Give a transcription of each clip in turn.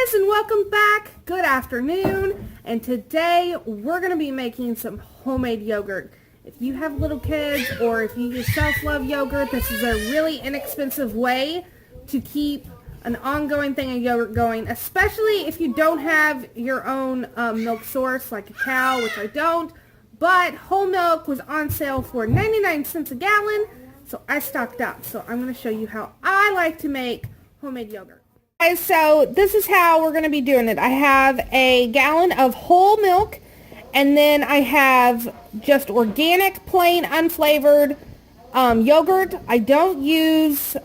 guys, and welcome back. Good afternoon. And today we're going to be making some homemade yogurt. If you have little kids or if you yourself love yogurt, this is a really inexpensive way to keep an ongoing thing of yogurt going, especially if you don't have your own milk source like a cow, which I don't. But whole milk was on sale for 99 cents a gallon, so I stocked up. So I'm going to show you how I like to make homemade yogurt. Guys, so this is how we're going to be doing it. I have a gallon of whole milk, and then I have just organic, plain, unflavored yogurt. I don't use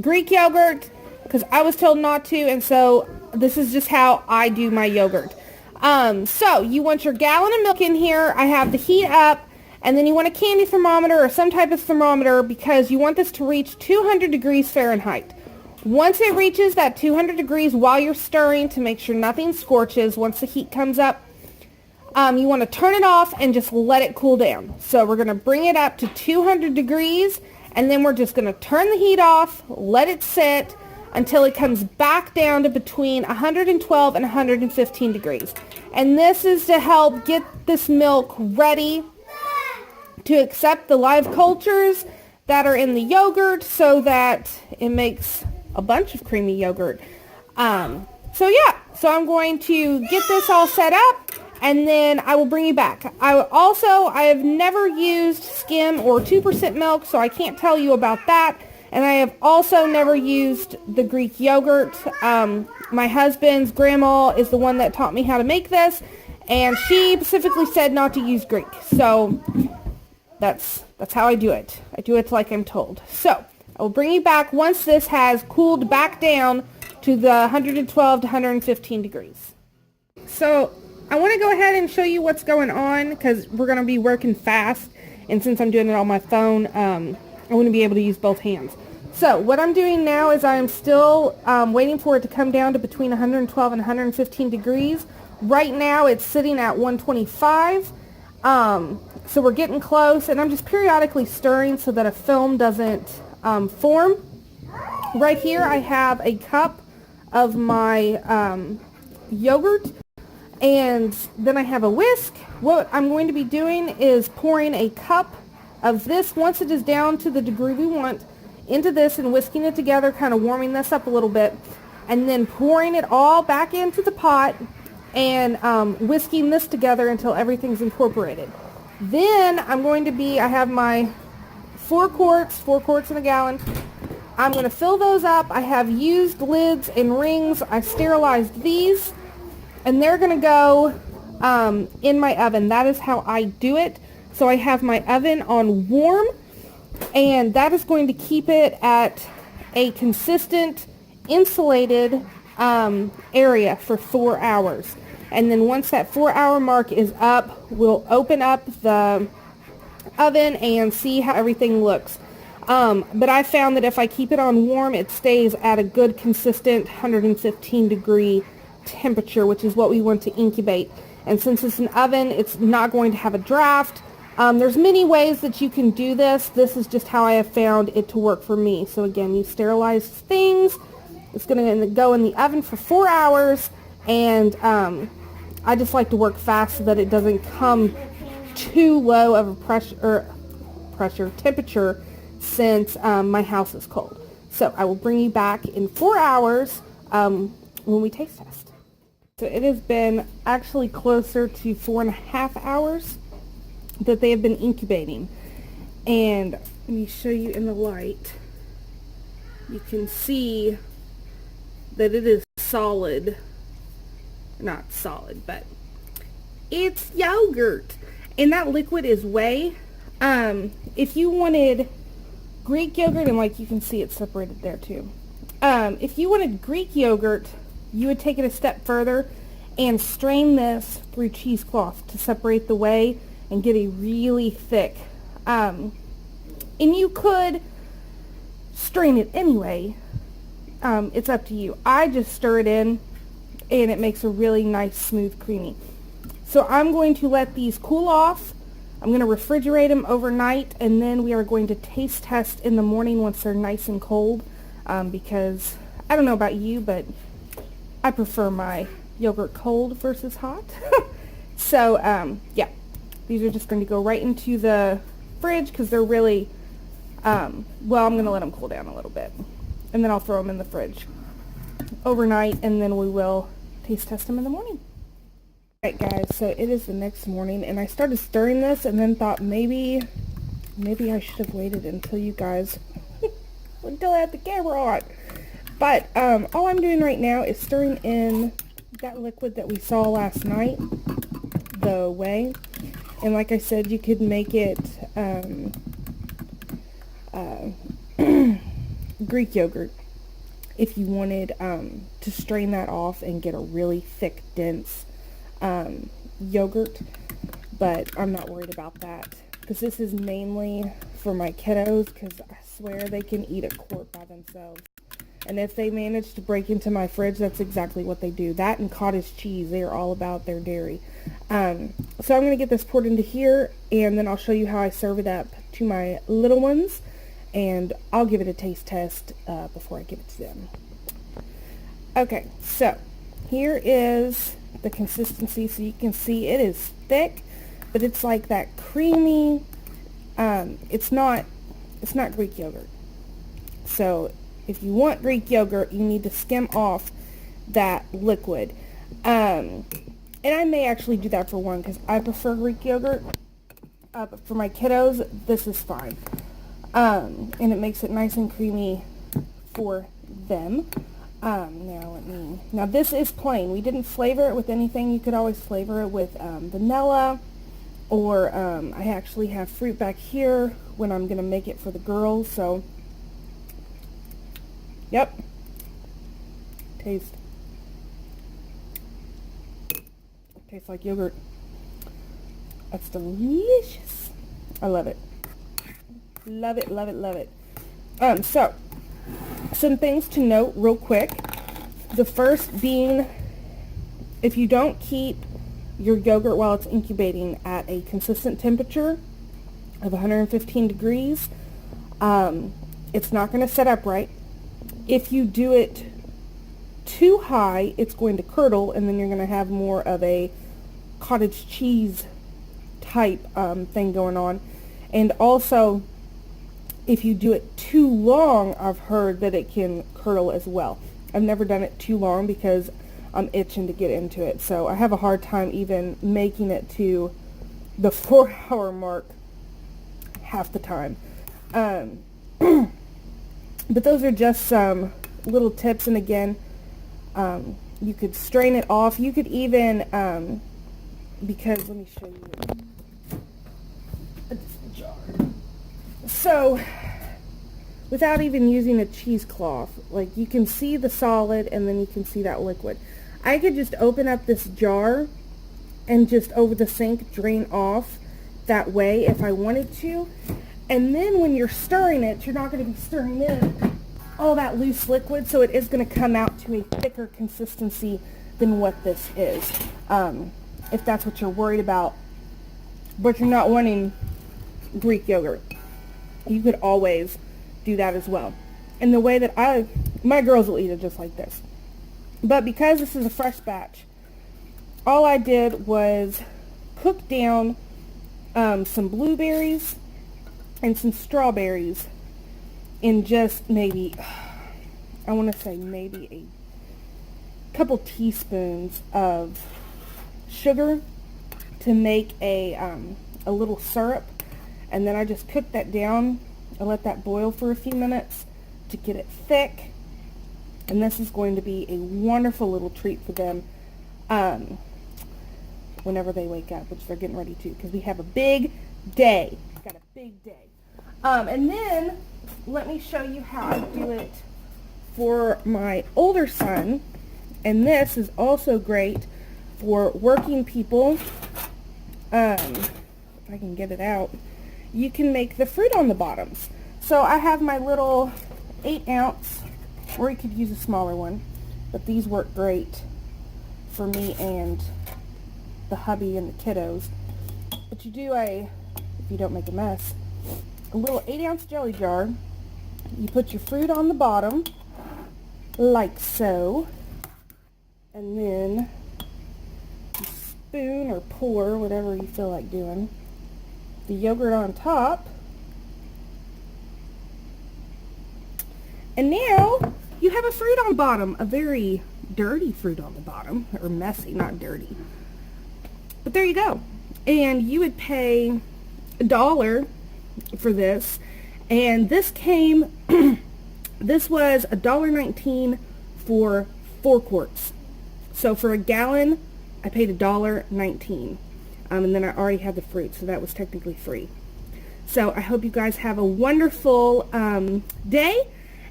Greek yogurt because I was told not to, and so this is just how I do my yogurt. So you want your gallon of milk in here. I have the heat up, and then you want a candy thermometer or some type of thermometer because you want this to reach 200 degrees Fahrenheit. Once it reaches that 200 degrees, while you're stirring to make sure nothing scorches, once the heat comes up, you want to turn it off and just let it cool down. So we're going to bring it up to 200 degrees, and then we're just going to turn the heat off, let it sit until it comes back down to between 112 and 115 degrees. And this is to help get this milk ready to accept the live cultures that are in the yogurt so that it makes a bunch of creamy yogurt. So I'm going to get this all set up, and then I will bring you back. I have never used skim or 2% milk, so I can't tell you about that. And I have also never used the Greek yogurt. My husband's grandma is the one that taught me how to make this, and she specifically said not to use Greek. So that's how I do it. I do it like I'm told. So I will bring you back once this has cooled back down to the 112 to 115 degrees. So I want to go ahead and show you what's going on because we're going to be working fast, and since I'm doing it on my phone, I want to be able to use both hands. So what I'm doing now is I'm still waiting for it to come down to between 112 and 115 degrees. Right now it's sitting at 125. So we're getting close, and I'm just periodically stirring so that a film doesn't form. Right here I have a cup of my yogurt, and then I have a whisk. What I'm going to be doing is pouring a cup of this, once it is down to the degree we want, into this and whisking it together, kind of warming this up a little bit, and then pouring it all back into the pot and whisking this together until everything's incorporated. Then I have my 4 quarts in a gallon. I'm going to fill those up. I have used lids and rings. I sterilized these, and they're going to go in my oven. That is how I do it. So I have my oven on warm, and that is going to keep it at a consistent, insulated area for 4 hours. And then once that 4-hour mark is up, we'll open up the oven and see how everything looks. But I found that if I keep it on warm, it stays at a good, consistent 115 degree temperature, which is what we want to incubate. And since it's an oven, it's not going to have a draft. There's many ways that you can do this. This is just how I have found it to work for me. So again, you sterilize things. It's going to go in the oven for 4 hours, and I just like to work fast so that it doesn't come too low of a temperature since my house is cold. So I will bring you back in 4 hours when we taste test. So it has been actually closer to 4.5 hours that they have been incubating, and let me show you in the light. You can see that it is solid. Not solid, but it's yogurt, and that liquid is whey. If you wanted Greek yogurt, and like you can see it's separated there too. If you wanted Greek yogurt, you would take it a step further and strain this through cheesecloth to separate the whey and get a really thick. And you could strain it anyway. It's up to you. I just stir it in, and it makes a really nice, smooth, creamy. So I'm going to let these cool off. I'm going to refrigerate them overnight, and then we are going to taste test in the morning once they're nice and cold, because I don't know about you, but I prefer my yogurt cold versus hot. So, yeah, these are just going to go right into the fridge because they're really, well, I'm going to let them cool down a little bit. And then I'll throw them in the fridge overnight, and then we will taste test them in the morning. Alright guys, so it is the next morning, and I started stirring this and then thought maybe I should have waited until you guys, until I had the camera on. But all I'm doing right now is stirring in that liquid that we saw last night, the whey. And like I said, you could make it Greek yogurt if you wanted to strain that off and get a really thick, dense yogurt. But I'm not worried about that because this is mainly for my kiddos, because I swear they can eat a quart by themselves. And if they manage to break into my fridge, that's exactly what they do. That and cottage cheese, they are all about their dairy. So I'm going to get this poured into here, and then I'll show you how I serve it up to my little ones, and I'll give it a taste test before I give it to them. Okay, so here is the consistency. So you can see it is thick, but it's like that creamy, it's not Greek yogurt. So if you want Greek yogurt, you need to skim off that liquid. And I may actually do that for one because I prefer Greek yogurt. But for my kiddos, this is fine. And it makes it nice and creamy for them. Now this is plain. We didn't flavor it with anything. You could always flavor it with vanilla, or I actually have fruit back here when I'm going to make it for the girls. So yep. Tastes like yogurt. That's delicious. I love it. Love it, love it, love it. So, some things to note real quick. The first being, if you don't keep your yogurt while it's incubating at a consistent temperature of 115 degrees, it's not going to set up right. If you do it too high, it's going to curdle, and then you're going to have more of a cottage cheese type thing going on. And also, if you do it too long, I've heard that it can curdle as well. I've never done it too long because I'm itching to get into it. So I have a hard time even making it to the 4-hour mark half the time. But those are just some little tips. And again, you could strain it off. You could even, because let me show you a different jar. So, without even using a cheesecloth, like you can see the solid and then you can see that liquid. I could just open up this jar and just over the sink drain off that way if I wanted to. And then when you're stirring it, you're not going to be stirring in all that loose liquid, so it is going to come out to a thicker consistency than what this is. If that's what you're worried about, but you're not wanting Greek yogurt, you could always do that as well. And the way that my girls will eat it just like this. But because this is a fresh batch, all I did was cook down some blueberries and some strawberries in just maybe, I want to say maybe a couple teaspoons of sugar to make a little syrup. And then I just cooked that down and let that boil for a few minutes to get it thick. And this is going to be a wonderful little treat for them whenever they wake up, which they're getting ready to, because we have a big day. We've got a big day. And then let me show you how I do it for my older son. And this is also great for working people. If I can get it out, you can make the fruit on the bottoms. So I have my little 8-ounce, or you could use a smaller one, but these work great for me and the hubby and the kiddos. But you do if you don't make a mess, a little 8-ounce jelly jar. You put your fruit on the bottom, like so. And then you spoon or pour, whatever you feel like doing, the yogurt on top. And now you have a fruit on the bottom, a very dirty fruit on the bottom, or messy, not dirty. But there you go. And you would pay $1 for this, and this came, this was $1.19 for 4 quarts. So for a gallon, I paid $1.19, and then I already had the fruit, so that was technically free. So I hope you guys have a wonderful day,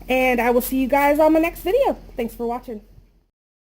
and I will see you guys on my next video. Thanks for watching.